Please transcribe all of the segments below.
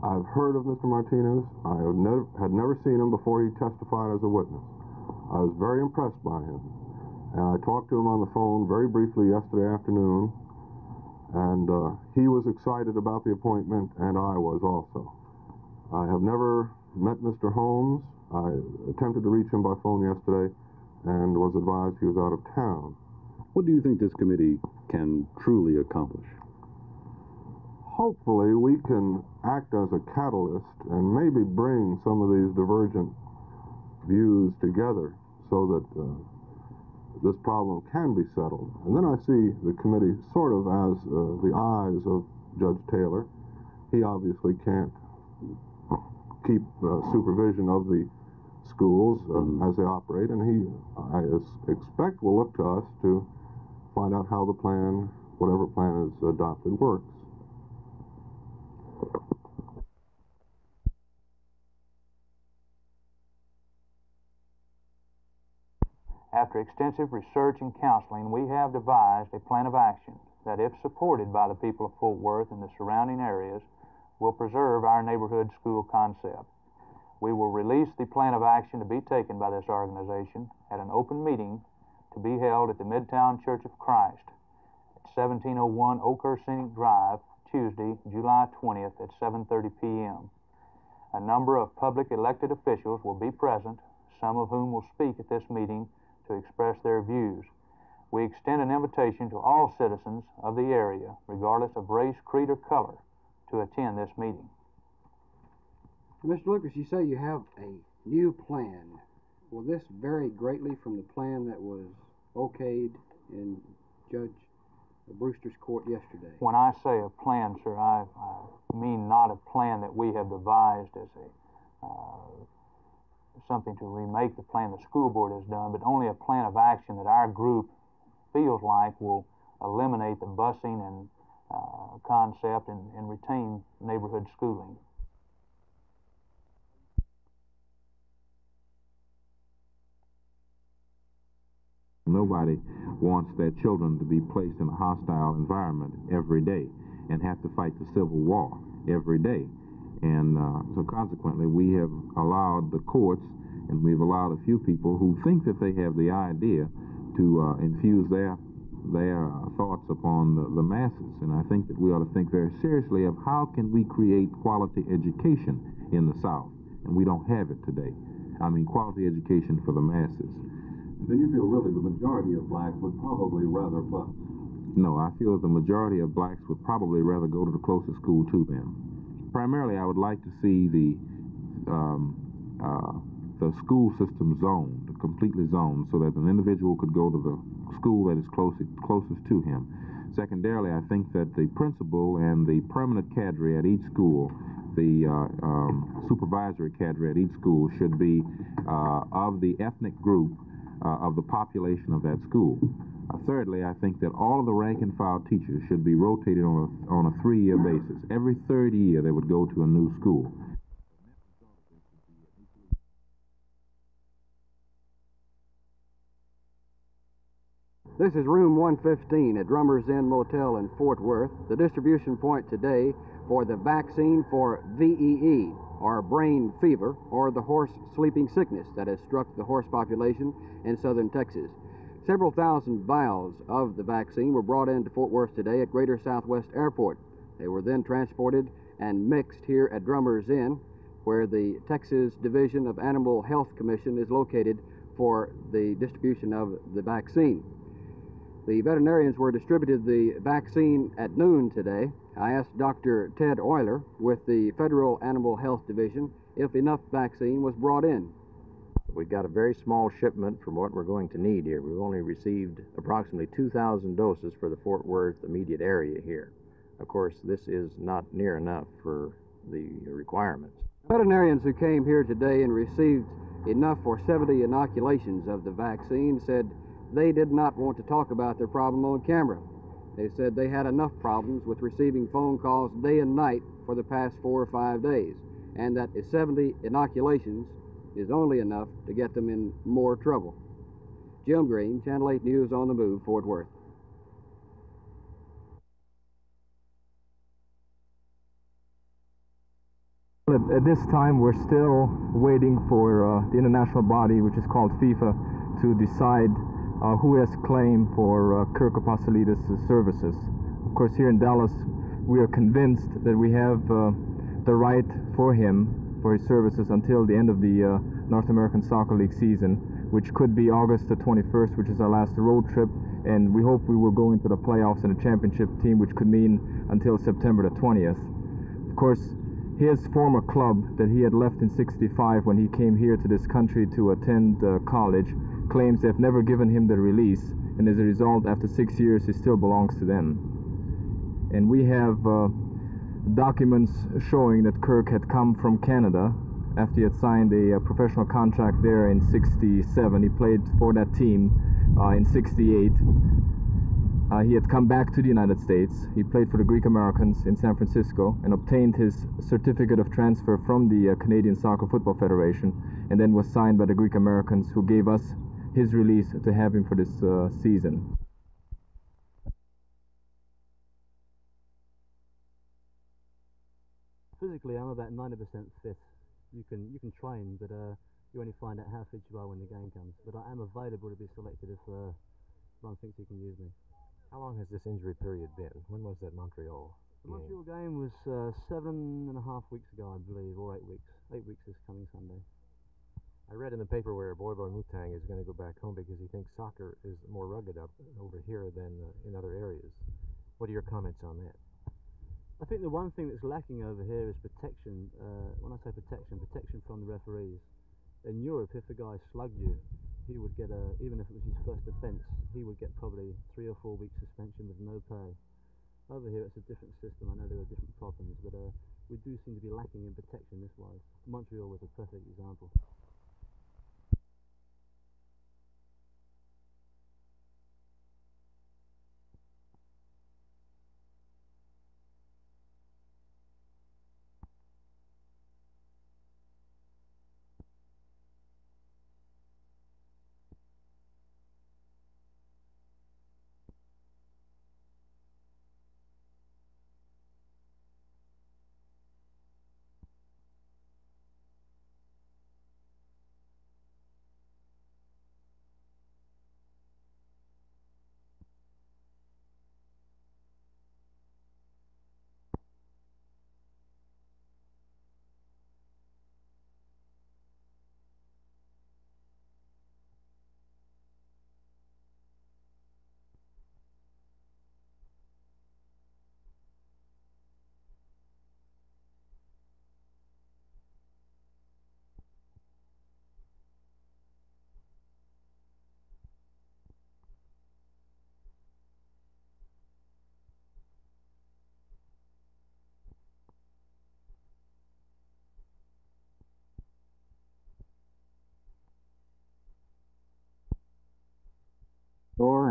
I've heard of Mr. Martinez. I had never seen him before he testified as a witness. I was very impressed by him. And I talked to him on the phone very briefly yesterday afternoon, and he was excited about the appointment, and I was also. I have never met Mr. Holmes. I attempted to reach him by phone yesterday and was advised he was out of town. What do you think this committee can truly accomplish? Hopefully we can act as a catalyst and maybe bring some of these divergent views together so that this problem can be settled. And then I see the committee sort of as the eyes of Judge Taylor. He obviously can't keep supervision of the schools as they operate, and I expect, will look to us to find out how the plan, whatever plan is adopted, works. After extensive research and counseling, we have devised a plan of action that, if supported by the people of Fort Worth and the surrounding areas, will preserve our neighborhood school concept. We will release the plan of action to be taken by this organization at an open meeting to be held at the Midtown Church of Christ at 1701 Oakhurst Scenic Drive, Tuesday, July 20th at 7:30 p.m. A number of public elected officials will be present, some of whom will speak at this meeting to express their views. We extend an invitation to all citizens of the area, regardless of race, creed, or color, to attend this meeting. Mr. Lucas, you say you have a new plan. Will this vary greatly from the plan that was okayed in Judge Brewster's court yesterday? When I say a plan, sir, I mean not a plan that we have devised as something to remake the plan the school board has done, but only a plan of action that our group feels like will eliminate the busing and concept and retain neighborhood schooling. Nobody wants their children to be placed in a hostile environment every day and have to fight the Civil War every day. And so consequently, we have allowed the courts, and we've allowed a few people who think that they have the idea to infuse their thoughts upon the masses. And I think that we ought to think very seriously of how can we create quality education in the South. And we don't have it today. I mean, quality education for the masses. Then you feel really the majority of blacks would probably rather bus? No, I feel that the majority of blacks would probably rather go to the closest school to them. Primarily, I would like to see the school system zoned, completely zoned, so that an individual could go to the school that is closest to him. Secondarily, I think that the principal and the permanent cadre at each school, the supervisory cadre at each school, should be of the ethnic group of the population of that school. Thirdly, I think that all of the rank-and-file teachers should be rotated on a 3-year basis. Every third year they would go to a new school. This is room 115 at Drummers Inn Motel in Fort Worth, the distribution point today for the vaccine for VEE, or brain fever, or the horse sleeping sickness that has struck the horse population in southern Texas. Several thousand vials of the vaccine were brought into Fort Worth today at Greater Southwest Airport. They were then transported and mixed here at Drummers Inn, where the Texas Division of Animal Health Commission is located for the distribution of the vaccine. The veterinarians were distributed the vaccine at noon today. I asked Dr. Ted Euler with the Federal Animal Health Division if enough vaccine was brought in. We've got a very small shipment from what we're going to need here. We've only received approximately 2,000 doses for the Fort Worth immediate area here. Of course, this is not near enough for the requirements. Veterinarians who came here today and received enough for 70 inoculations of the vaccine said they did not want to talk about their problem on camera. They said they had enough problems with receiving phone calls day and night for the past 4 or 5 days, and that 70 inoculations is only enough to get them in more trouble. Jim Green, Channel 8 News on the Move, Fort Worth. At this time, we're still waiting for the international body, which is called FIFA, to decide who has claim for Kirk Apostolidis' services. Of course, here in Dallas, we are convinced that we have the right for him, for his services, until the end of the North American Soccer League season, which could be August the 21st, which is our last road trip, and we hope we will go into the playoffs in a championship team, which could mean until September the 20th. Of course, his former club that he had left in '65 when he came here to this country to attend college claims they've never given him the release, and as a result, after 6 years, he still belongs to them. And we have documents showing that Kirk had come from Canada after he had signed a professional contract there in '67. He played for that team in '68. He had come back to the United States. He played for the Greek Americans in San Francisco and obtained his certificate of transfer from the Canadian Soccer Football Federation, and then was signed by the Greek Americans, who gave us his release to have him for this season. Physically, I'm about 90% fit. You can train, but you only find out how fit you are when the game comes. But I am available to be selected if Ron thinks he can use me. How long has this injury period been? When was that Montreal The game? Montreal game was 7.5 weeks ago, I believe, or 8 weeks. 8 weeks this coming Sunday. I read in the paper where Boy Mutang is going to go back home because he thinks soccer is more rugged up over here than in other areas. What are your comments on that? I think the one thing that's lacking over here is protection. When I say protection from the referees. In Europe, if a guy slugged you, he would get even if it was his first offence, he would get probably 3 or 4 weeks suspension with no pay. Over here, it's a different system. I know there are different problems, but we do seem to be lacking in protection this wise. Montreal was a perfect example.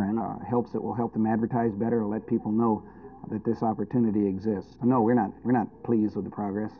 And it will help them advertise better, let people know that this opportunity exists. No, we're not pleased with the progress.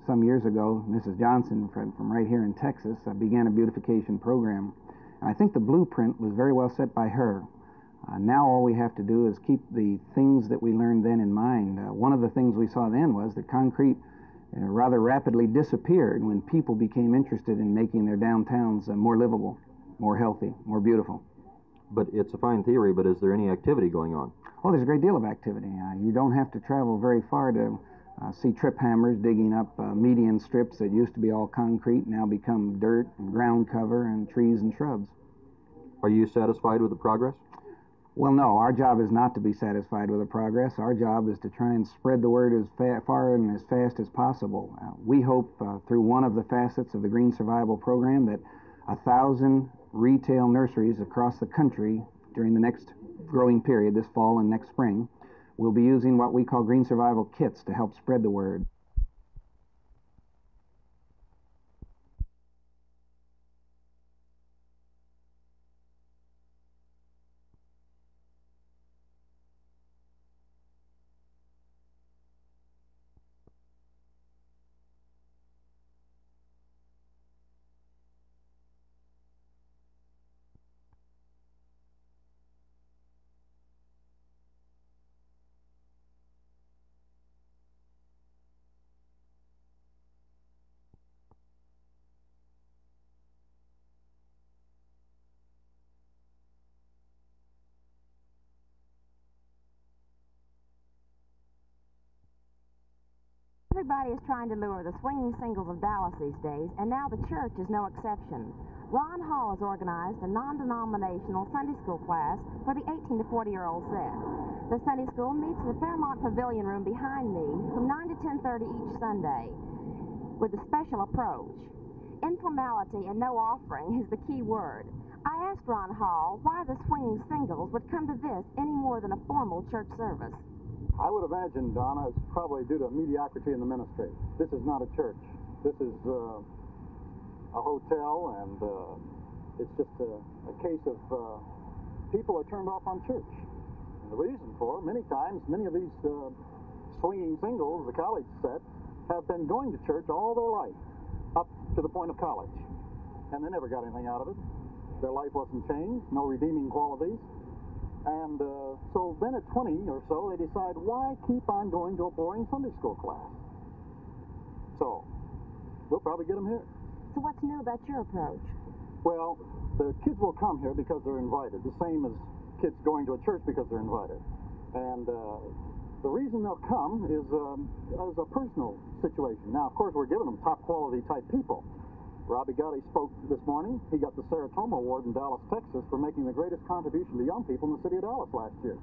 some years ago, Mrs. Johnson from right here in Texas began a beautification program. And I think the blueprint was very well set by her. Now all we have to do is keep the things that we learned then in mind. One of the things we saw then was that concrete rather rapidly disappeared when people became interested in making their downtowns more livable, more healthy, more beautiful. But it's a fine theory, but is there any activity going on? Oh, there's a great deal of activity. You don't have to travel very far to see trip hammers digging up median strips that used to be all concrete, now become dirt and ground cover and trees and shrubs. Are you satisfied with the progress? Well, no, our job is not to be satisfied with the progress. Our job is to try and spread the word as far and as fast as possible. We hope through one of the facets of the Green Survival Program that 1,000 retail nurseries across the country during the next growing period, this fall and next spring, will be using what we call Green Survival Kits to help spread the word. Everybody is trying to lure the swinging singles of Dallas these days, and now the church is no exception. Ron Hall has organized a non-denominational Sunday school class for the 18 to 40-year-old set. The Sunday school meets in the Fairmont Pavilion room behind me from 9 to 10:30 each Sunday with a special approach. Informality and no offering is the key word. I asked Ron Hall why the swinging singles would come to this any more than a formal church service. I would imagine, Donna, it's probably due to mediocrity in the ministry. This is not a church. This is a hotel, and it's just a case of people are turned off on church. And the reason for it, many times, many of these swinging singles, the college set, have been going to church all their life, up to the point of college. And they never got anything out of it. Their life wasn't changed, no redeeming qualities. And so then at 20 or so, they decide, why keep on going to a boring Sunday school class? So we'll probably get them here. So what's new about your approach? Well, the kids will come here because they're invited, the same as kids going to a church because they're invited. And the reason they'll come is a personal situation. Now, of course, we're giving them top quality type people. Robbie Gotti spoke this morning. He got the Seratoma Award in Dallas, Texas for making the greatest contribution to young people in the city of Dallas last year.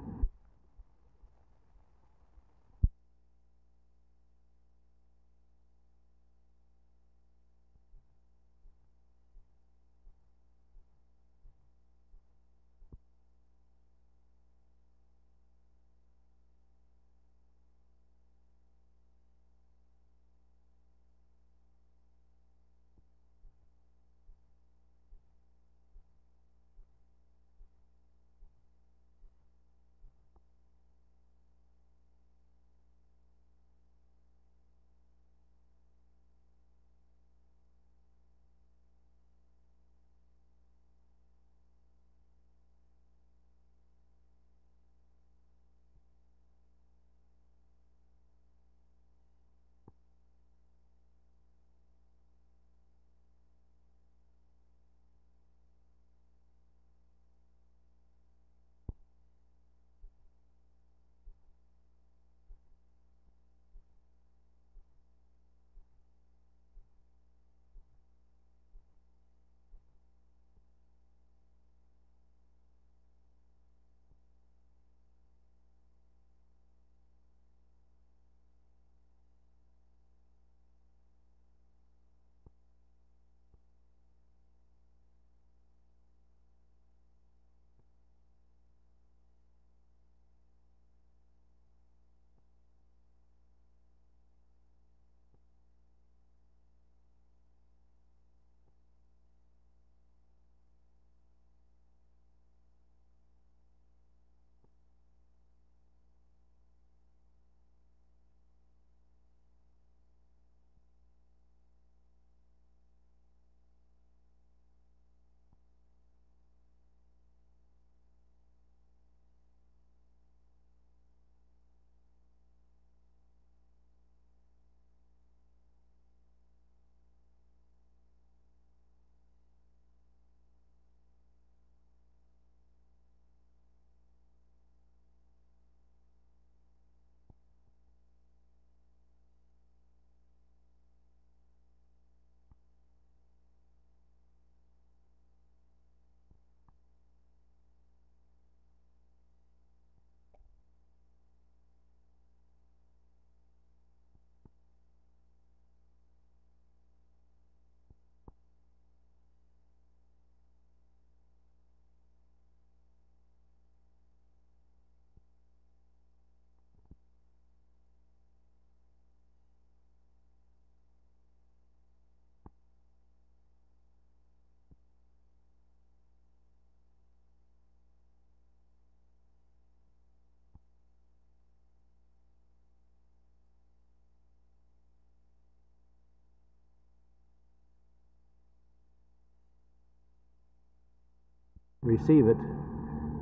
receive it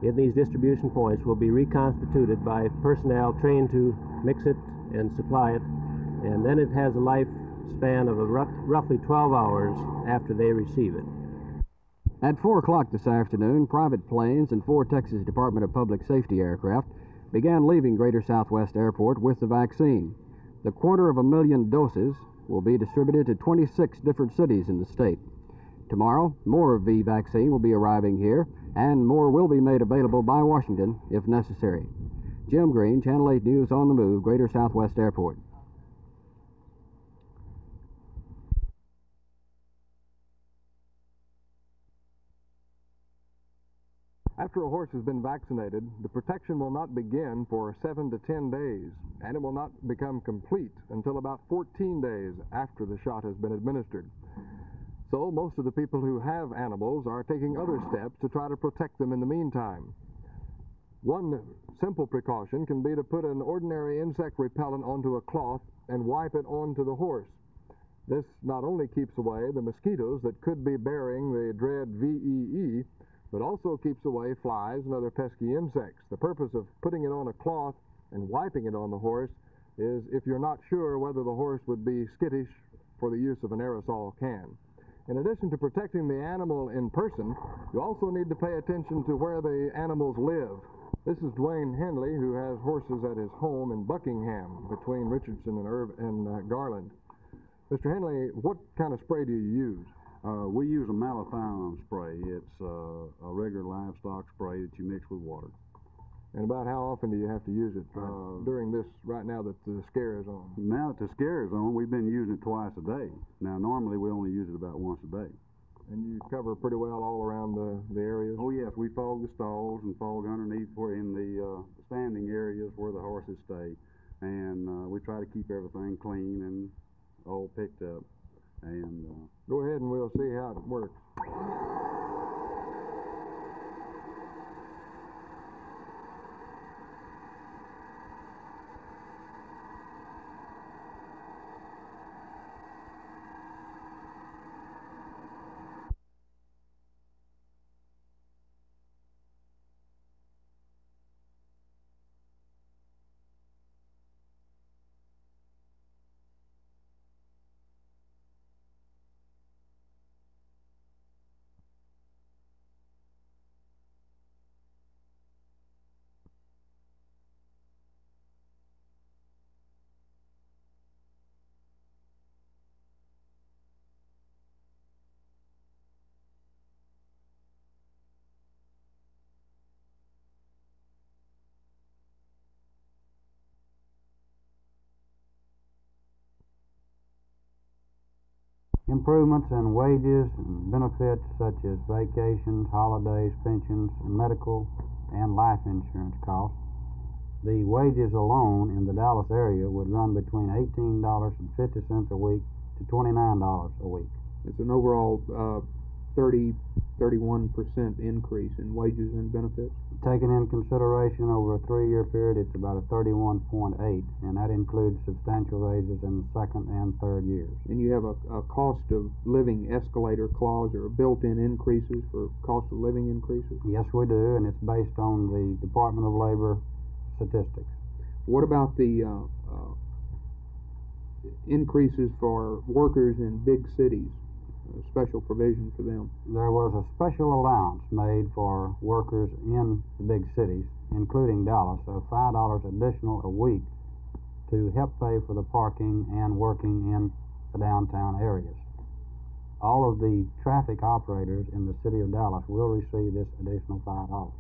in these distribution points will be reconstituted by personnel trained to mix it and supply it, and then it has a lifespan of roughly 12 hours after they receive it. At 4 o'clock this afternoon, private planes and 4 Texas Department of Public Safety aircraft began leaving Greater Southwest Airport with the vaccine. The 250,000 doses will be distributed to 26 different cities in the state. Tomorrow, more V vaccine will be arriving here, and more will be made available by Washington if necessary. Jim Green, Channel 8 News on the Move, Greater Southwest Airport. After a horse has been vaccinated, the protection will not begin for 7 to 10 days, and it will not become complete until about 14 days after the shot has been administered. So most of the people who have animals are taking other steps to try to protect them in the meantime. One simple precaution can be to put an ordinary insect repellent onto a cloth and wipe it onto the horse. This not only keeps away the mosquitoes that could be bearing the dread VEE, but also keeps away flies and other pesky insects. The purpose of putting it on a cloth and wiping it on the horse is if you're not sure whether the horse would be skittish for the use of an aerosol can. In addition to protecting the animal in person, you also need to pay attention to where the animals live. This is Dwayne Henley, who has horses at his home in Buckingham between Richardson and Garland. Mr. Henley, what kind of spray do you use? We use a malathion spray. It's a regular livestock spray that you mix with water. And about how often do you have to use it during this, right now that the scare is on? Now that the scare is on, we've been using it twice a day. Now, normally we only use it about once a day. And you cover pretty well all around the areas? Oh, yes. We fog the stalls and fog underneath in the standing areas where the horses stay. And we try to keep everything clean and all picked up. And go ahead and we'll see how it works. Improvements in wages and benefits such as vacations, holidays, pensions, and medical and life insurance costs. The wages alone in the Dallas area would run between $18.50 a week to $29 a week. It's an overall 31% increase in wages and benefits. Taken in consideration over a 3-year period, it's about a 31.8, and that includes substantial raises in the second and third years. And you have a cost of living escalator clause or built-in increases for cost of living increases? Yes, we do, and it's based on the Department of Labor statistics. What about the increases for workers in big cities? Special provision for them? There was a special allowance made for workers in the big cities, including Dallas, of $5 additional a week to help pay for the parking and working in the downtown areas. All of the traffic operators in the city of Dallas will receive this additional $5.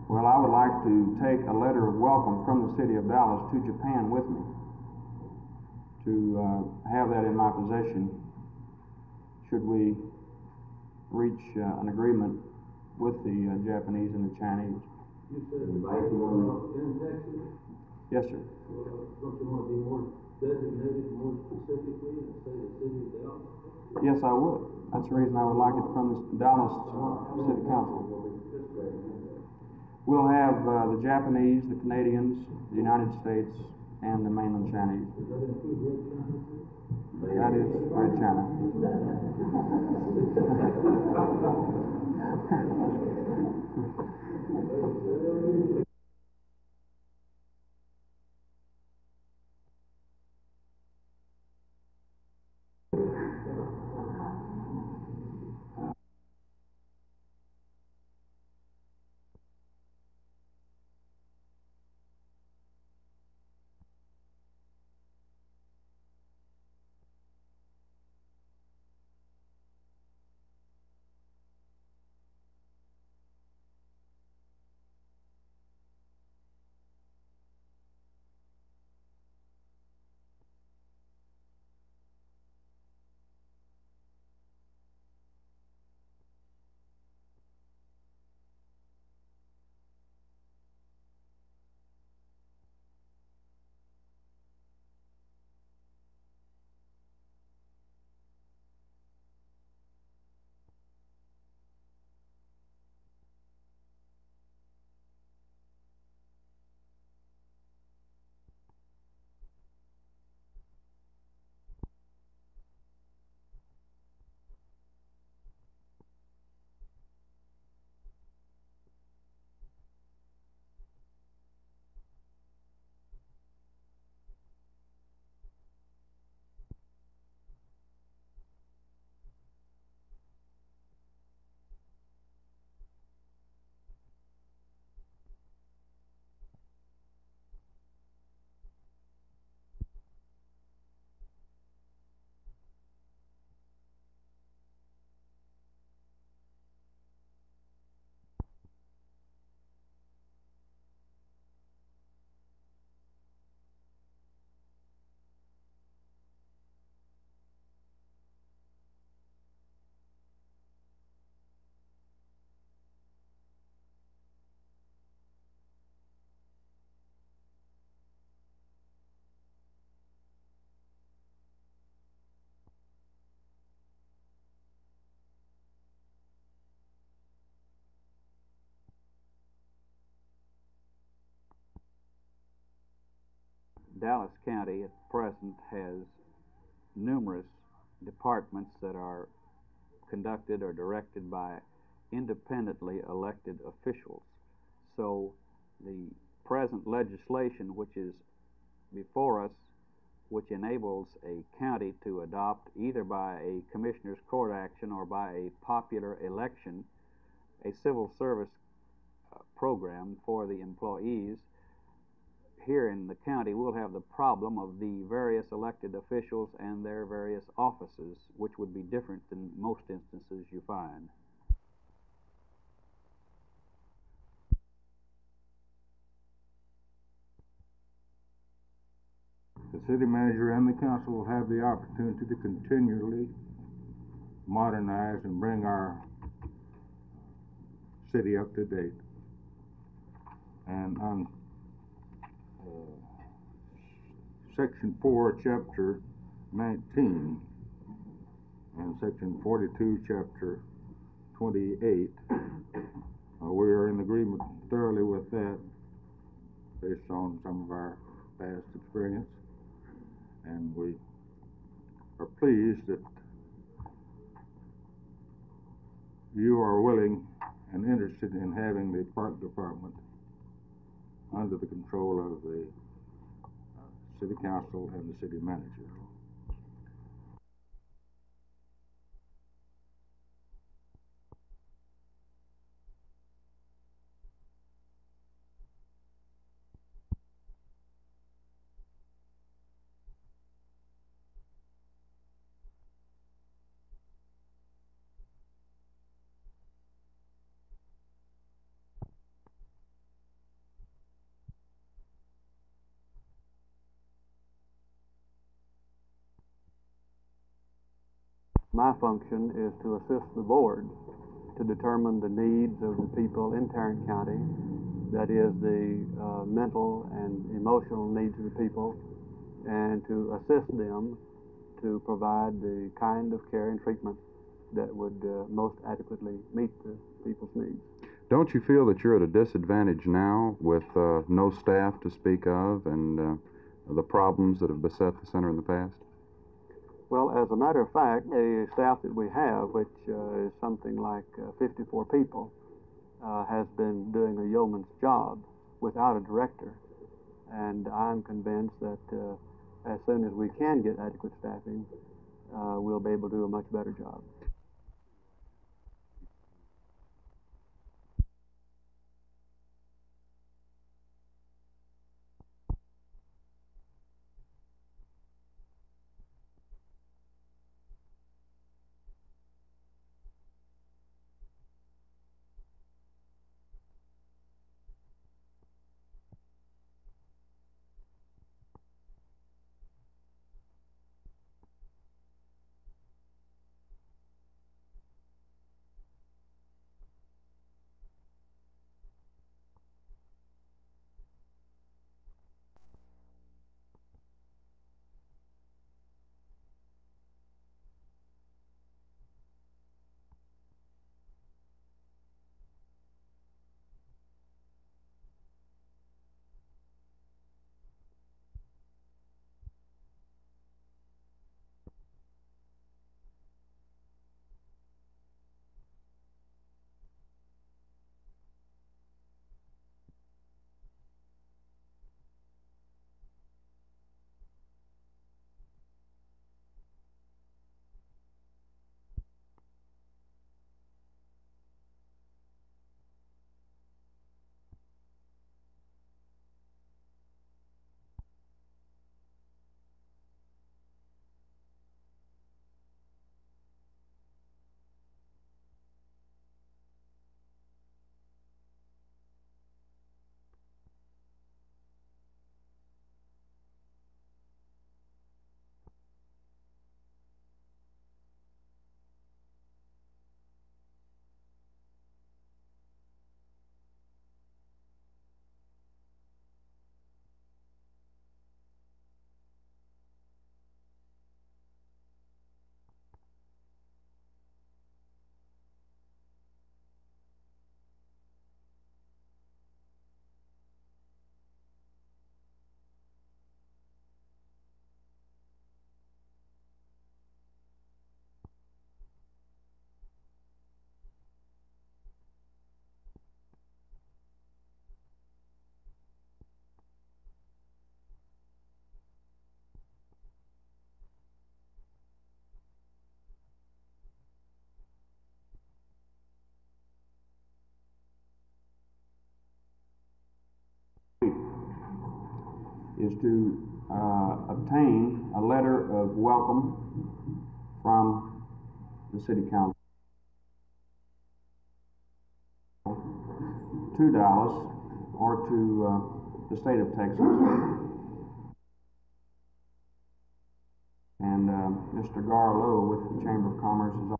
Well, I would like to take a letter of welcome from the city of Dallas to Japan with me, to have that in my possession should we reach an agreement with the Japanese and the Chinese. You said in Texas? Yes, sir. Don't you want to be more designated, more specifically, and say the city of Dallas? Yes, I would. That's the reason I would like it from the Dallas City Council. We'll have the Japanese, the Canadians, the United States, and the mainland Chinese. Does that include Red China? That is Red China. Dallas County at present has numerous departments that are conducted or directed by independently elected officials. So the present legislation which is before us, which enables a county to adopt either by a commissioner's court action or by a popular election a civil service program for the employees, here in the county we'll have the problem of the various elected officials and their various offices, which would be different than most instances you find. The city manager and the council will have the opportunity to continually modernize and bring our city up to date. And on Section 4, Chapter 19, and Section 42, Chapter 28, we are in agreement thoroughly with that based on some of our past experience. And we are pleased that you are willing and interested in having the park department under the control of the city council and the city manager. My function is to assist the board to determine the needs of the people in Tarrant County, that is the mental and emotional needs of the people, and to assist them to provide the kind of care and treatment that would most adequately meet the people's needs. Don't you feel that you're at a disadvantage now with no staff to speak of and the problems that have beset the center in the past? Well, as a matter of fact, the staff that we have, which is something like 54 people, has been doing a yeoman's job without a director. And I'm convinced that as soon as we can get adequate staffing, we'll be able to do a much better job. Is to obtain a letter of welcome from the City Council to Dallas or to the state of Texas. And Mr. Garlow with the Chamber of Commerce is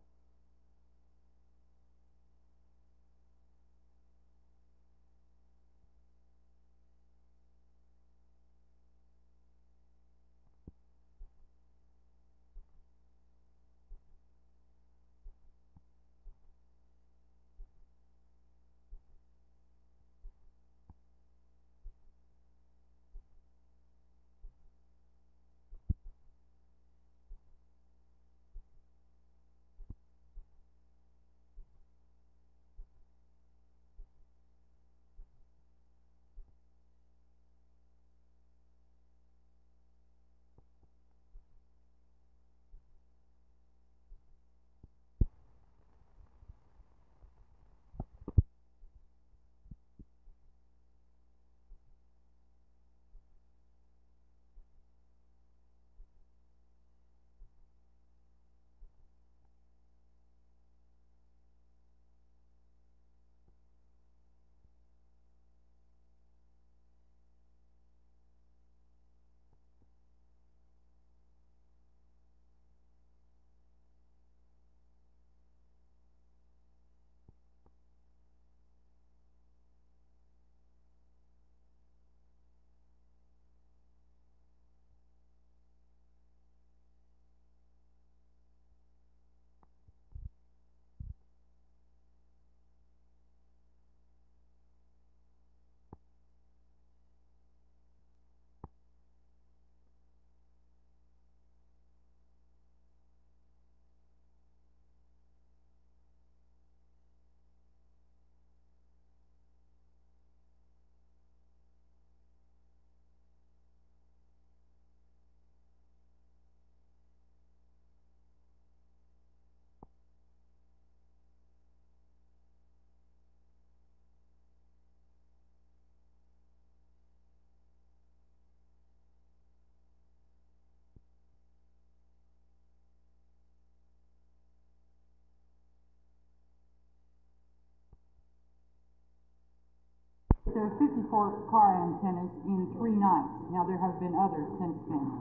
there were 54 car antennas in 3 nights. Now, there have been others since then.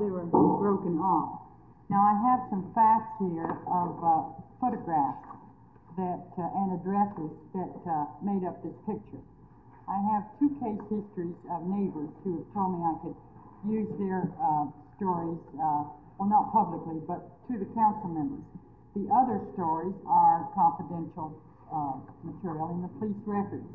They were broken off. Now, I have some facts here of photographs that and addresses that made up this picture. I have 2 case histories of neighbors who have told me I could use their stories, well, not publicly, but to the council members. The other stories are confidential material in the police records.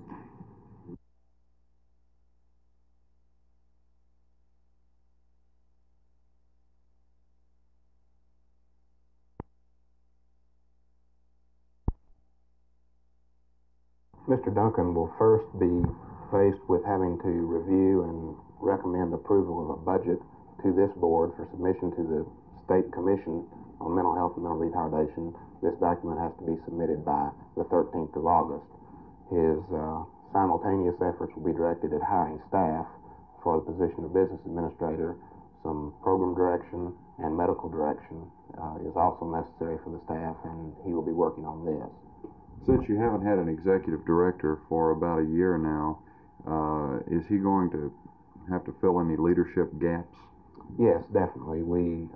Mr. Duncan will first be faced with having to review and recommend approval of a budget to this board for submission to the State Commission on Mental Health and Mental Retardation. This document has to be submitted by the 13th of August. His simultaneous efforts will be directed at hiring staff for the position of business administrator. Some program direction and medical direction is also necessary for the staff, and he will be working on this. Since you haven't had an executive director for about a year now, is he going to have to fill any leadership gaps? Yes, definitely. We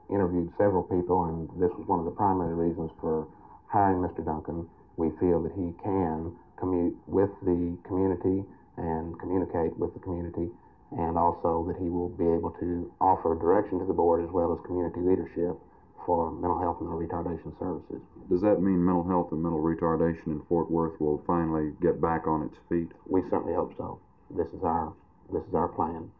interviewed several people, and this was one of the primary reasons for hiring Mr. Duncan. We feel that he can commute with the community and communicate with the community, and also that he will be able to offer direction to the board as well as community leadership for mental health and mental retardation services. Does that mean mental health and mental retardation in Fort Worth will finally get back on its feet? We certainly hope so. This is our plan.